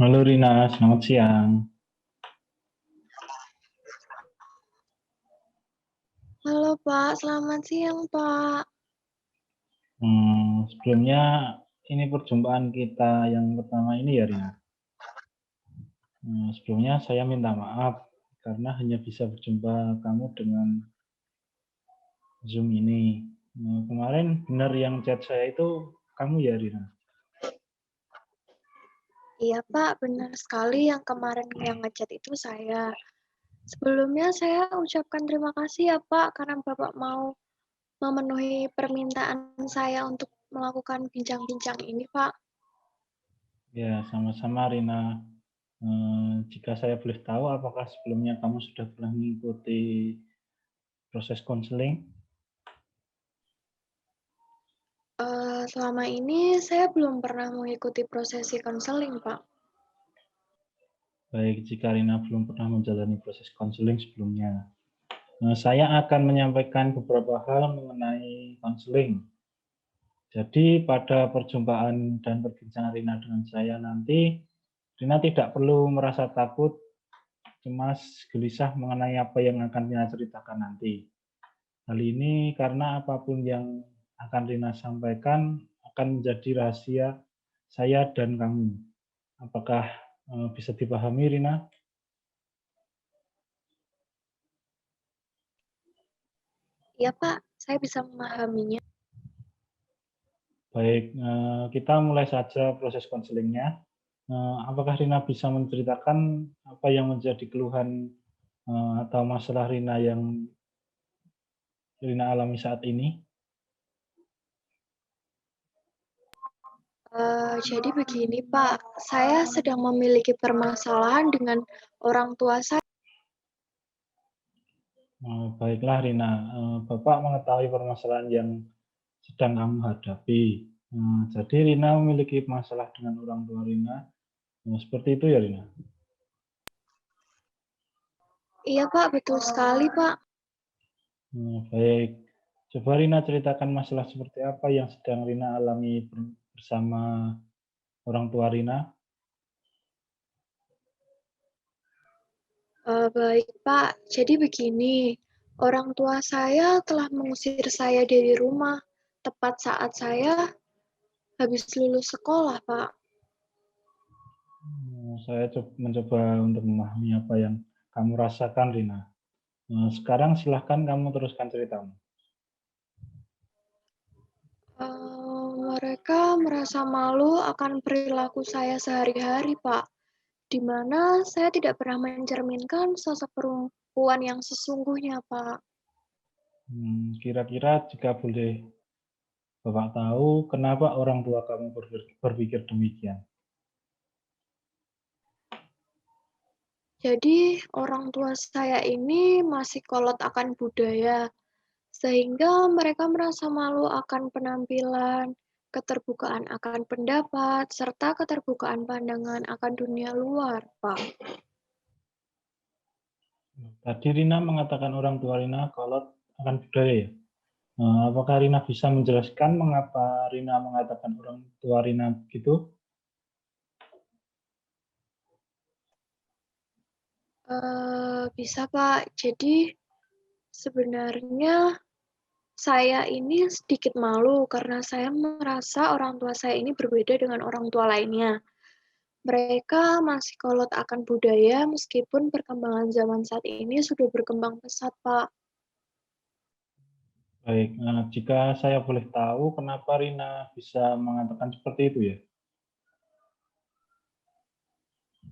Halo Rina, selamat siang. Halo Pak, selamat siang Pak. Sebelumnya ini perjumpaan kita yang pertama ini ya Rina. Sebelumnya saya minta maaf karena hanya bisa berjumpa kamu dengan Zoom ini. Kemarin benar yang chat saya itu kamu ya Rina? Iya Pak, benar sekali yang kemarin yang ngechat itu saya. Sebelumnya saya ucapkan terima kasih ya Pak karena Bapak mau memenuhi permintaan saya untuk melakukan bincang-bincang ini Pak. Ya, sama-sama Rina. Jika saya boleh tahu, apakah sebelumnya kamu sudah pernah mengikuti proses konseling? Selama ini saya belum pernah mengikuti prosesi konseling Pak. Baik, jika Rina belum pernah menjalani proses konseling sebelumnya, saya akan menyampaikan beberapa hal mengenai konseling. Jadi pada perjumpaan dan perbincangan Rina dengan saya nanti, Rina tidak perlu merasa takut, cemas, gelisah mengenai apa yang akan Rina ceritakan nanti. Hal ini karena apapun yang akan Rina sampaikan akan menjadi rahasia saya dan kamu. Apakah bisa dipahami, Rina? Iya Pak, saya bisa memahaminya. Baik, kita mulai saja proses konselingnya. Apakah Rina bisa menceritakan apa yang menjadi keluhan atau masalah Rina yang Rina alami saat ini? Jadi begini Pak, saya sedang memiliki permasalahan dengan orang tua saya. Baiklah Rina, Bapak mengetahui permasalahan yang sedang kamu hadapi. Jadi Rina memiliki masalah dengan orang tua Rina. Seperti itu ya Rina? Iya Pak, betul sekali Pak. Baik, coba Rina ceritakan masalah seperti apa yang sedang Rina alami bersama orang tua Rina. Baik Pak, jadi begini, orang tua saya telah mengusir saya dari rumah tepat saat saya habis lulus sekolah, Pak. Saya mencoba untuk memahami apa yang kamu rasakan, Rina. Sekarang silahkan kamu teruskan ceritamu. Mereka merasa malu akan perilaku saya sehari-hari, Pak, di mana saya tidak pernah mencerminkan sosok perempuan yang sesungguhnya, Pak. Kira-kira jika boleh Bapak tahu, kenapa orang tua kamu berpikir demikian? Jadi, orang tua saya ini masih kolot akan budaya, sehingga mereka merasa malu akan penampilan, keterbukaan akan pendapat, serta keterbukaan pandangan akan dunia luar, Pak. Tadi Rina mengatakan orang tua Rina kolot akan budaya ya? Apakah Rina bisa menjelaskan mengapa Rina mengatakan orang tua Rina begitu? Bisa, Pak. Jadi, sebenarnya saya ini sedikit malu karena saya merasa orang tua saya ini berbeda dengan orang tua lainnya. Mereka masih kolot akan budaya meskipun perkembangan zaman saat ini sudah berkembang pesat, Pak. Baik, jika saya boleh tahu kenapa Rina bisa mengatakan seperti itu ya?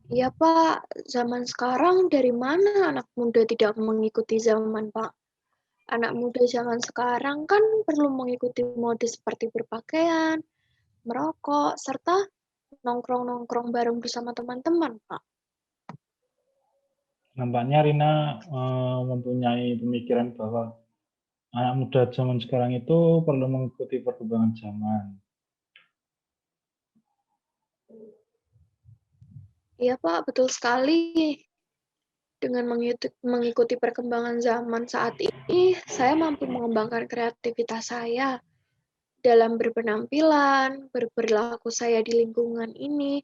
Iya, Pak. Zaman sekarang dari mana anak muda tidak mengikuti zaman, Pak? Anak muda zaman sekarang kan perlu mengikuti mode seperti berpakaian, merokok, serta nongkrong-nongkrong bareng bersama teman-teman, Pak. Nampaknya Rina mempunyai pemikiran bahwa anak muda zaman sekarang itu perlu mengikuti perkembangan zaman. Iya, Pak, betul sekali. Dengan mengikuti perkembangan zaman saat ini, saya mampu mengembangkan kreativitas saya dalam berpenampilan, berperilaku saya di lingkungan ini.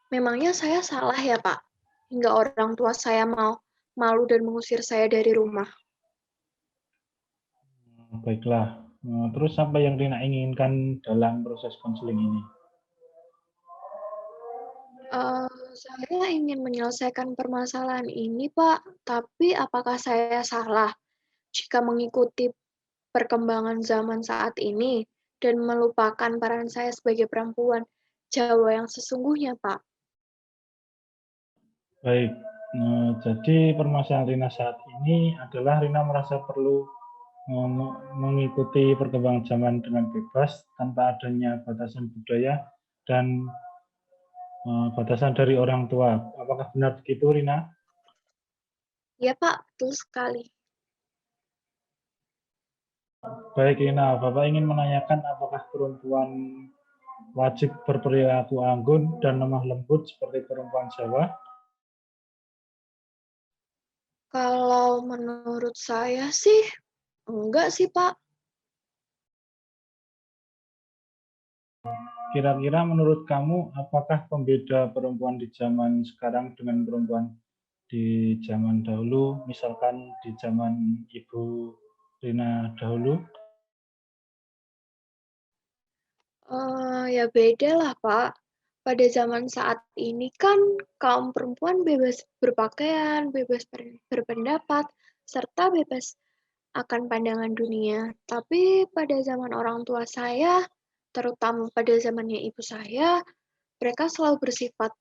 Memangnya saya salah ya, Pak? Hingga orang tua saya mau malu dan mengusir saya dari rumah. Baiklah. Terus apa yang Rina inginkan dalam proses konseling ini? Saya ingin menyelesaikan permasalahan ini, Pak. Tapi apakah saya salah jika mengikuti perkembangan zaman saat ini dan melupakan peran saya sebagai perempuan Jawa yang sesungguhnya, Pak? Baik, jadi permasalahan Rina saat ini adalah Rina merasa perlu mengikuti perkembangan zaman dengan bebas tanpa adanya batasan budaya dan batasan dari orang tua. Apakah benar begitu, Rina? Ya, Pak, betul sekali. Baik, Rina. Bapak ingin menanyakan apakah perempuan wajib berperilaku anggun dan lemah lembut seperti perempuan Jawa? Kalau menurut saya sih, enggak sih, Pak. Kira-kira menurut kamu, apakah pembeda perempuan di zaman sekarang dengan perempuan di zaman dahulu, misalkan di zaman Ibu Rina dahulu? Ya beda lah, Pak. Pada zaman saat ini kan kaum perempuan bebas berpakaian, bebas berpendapat, serta bebas akan pandangan dunia. Tapi pada zaman orang tua saya, terutama pada zamannya ibu saya, mereka selalu bersifat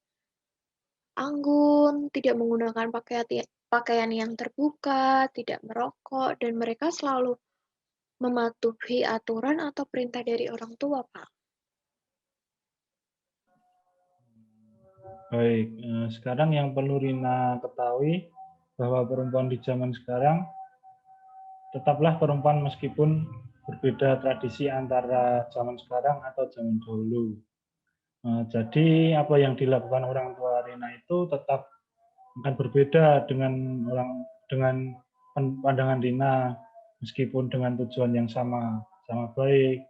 anggun, tidak menggunakan pakaian yang terbuka, tidak merokok, dan mereka selalu mematuhi aturan atau perintah dari orang tua, Pak. Baik, sekarang yang perlu Rina ketahui bahwa perempuan di zaman sekarang tetaplah perempuan meskipun berbeda tradisi antara zaman sekarang atau zaman dahulu. Jadi apa yang dilakukan orang tua Rina itu tetap akan berbeda dengan pandangan Rina meskipun dengan tujuan yang sama, sama baik.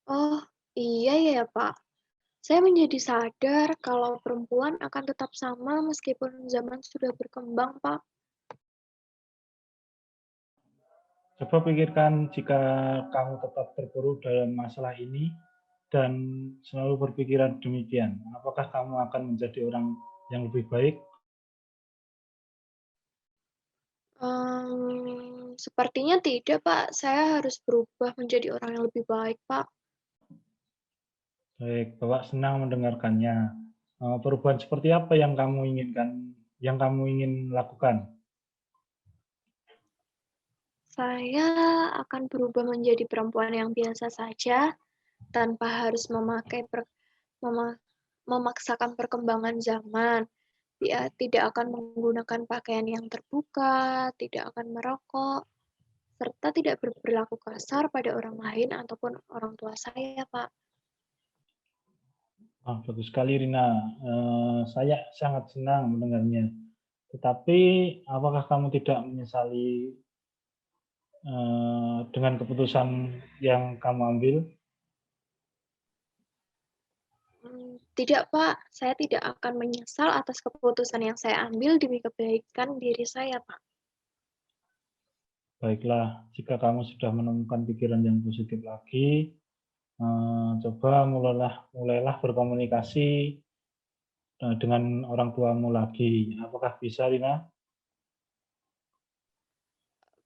Oh, iya ya, Pak. Saya menjadi sadar kalau perempuan akan tetap sama meskipun zaman sudah berkembang, Pak. Coba pikirkan jika kamu tetap terpuruk dalam masalah ini dan selalu berpikiran demikian, apakah kamu akan menjadi orang yang lebih baik? Sepertinya tidak, Pak. Saya harus berubah menjadi orang yang lebih baik, Pak. Baik, Bapak senang mendengarkannya. Perubahan seperti apa yang kamu inginkan, yang kamu ingin lakukan? Saya akan berubah menjadi perempuan yang biasa saja, tanpa harus memaksakan perkembangan zaman. Dia tidak akan menggunakan pakaian yang terbuka, tidak akan merokok, serta tidak berperilaku kasar pada orang lain ataupun orang tua saya, Pak. Bagus sekali, Rina. Saya sangat senang mendengarnya. Tetapi, apakah kamu tidak menyesali dengan keputusan yang kamu ambil? Tidak, Pak. Saya tidak akan menyesal atas keputusan yang saya ambil demi kebaikan diri saya, Pak. Baiklah, jika kamu sudah menemukan pikiran yang positif lagi, coba mulailah berkomunikasi dengan orang tuamu lagi. Apakah bisa, Rina?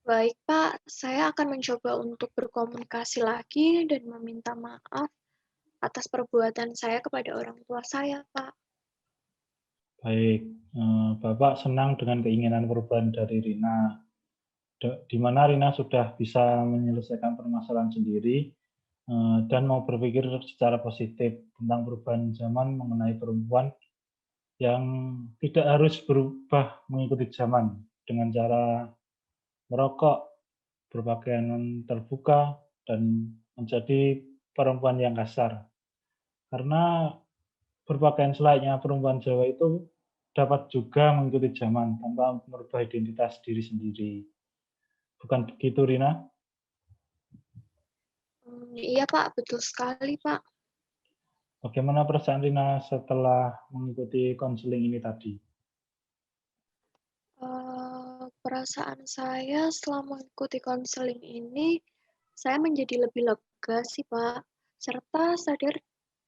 Baik, Pak. Saya akan mencoba untuk berkomunikasi lagi dan meminta maaf atas perbuatan saya kepada orang tua saya, Pak. Baik, Bapak senang dengan keinginan perubahan dari Rina, di mana Rina sudah bisa menyelesaikan permasalahan sendiri dan mau berpikir secara positif tentang perubahan zaman mengenai perempuan yang tidak harus berubah mengikuti zaman dengan cara merokok, berpakaian terbuka, dan menjadi perempuan yang kasar. Karena berpakaian selayaknya perempuan Jawa itu dapat juga mengikuti zaman tanpa merubah identitas diri sendiri. Bukan begitu, Rina? Iya, Pak. Betul sekali, Pak. Bagaimana perasaan Rina setelah mengikuti konseling ini tadi? Perasaan saya setelah mengikuti konseling ini, saya menjadi lebih lega sih, Pak, serta sadar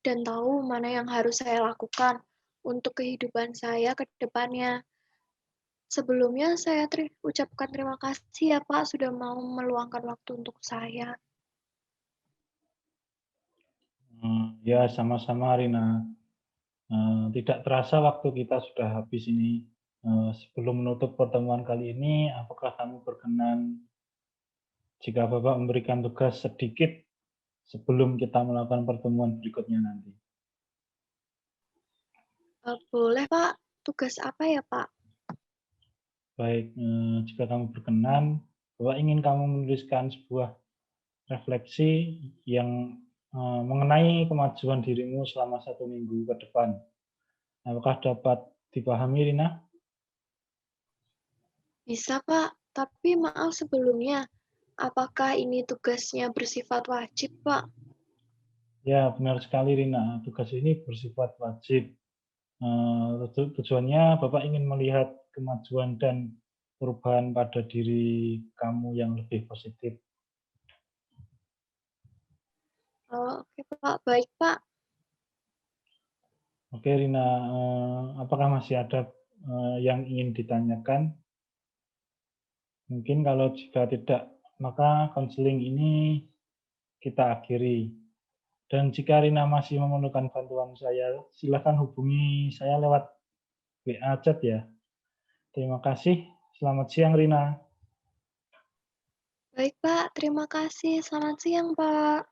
dan tahu mana yang harus saya lakukan untuk kehidupan saya ke depannya. Sebelumnya saya ucapkan terima kasih ya, Pak, sudah mau meluangkan waktu untuk saya. Ya, sama-sama Rina. Tidak terasa waktu kita sudah habis ini. Sebelum menutup pertemuan kali ini, apakah kamu berkenan jika Bapak memberikan tugas sedikit sebelum kita melakukan pertemuan berikutnya nanti? Boleh, Pak. Tugas apa ya, Pak? Baik, jika kamu berkenan, Bapak ingin kamu menuliskan sebuah refleksi yang mengenai kemajuan dirimu selama 1 minggu ke depan. Apakah dapat dipahami, Rina? Bisa, Pak. Tapi maaf sebelumnya, apakah ini tugasnya bersifat wajib, Pak? Ya, benar sekali, Rina. Tugas ini bersifat wajib. Tujuannya Bapak ingin melihat kemajuan dan perubahan pada diri kamu yang lebih positif. Oke, Pak. Baik, Pak. Oke, Rina, apakah masih ada yang ingin ditanyakan? Mungkin kalau jika tidak, maka konseling ini kita akhiri. Dan jika Rina masih memerlukan bantuan saya, silakan hubungi saya lewat WA chat ya. Terima kasih. Selamat siang, Rina. Baik, Pak. Terima kasih. Selamat siang, Pak.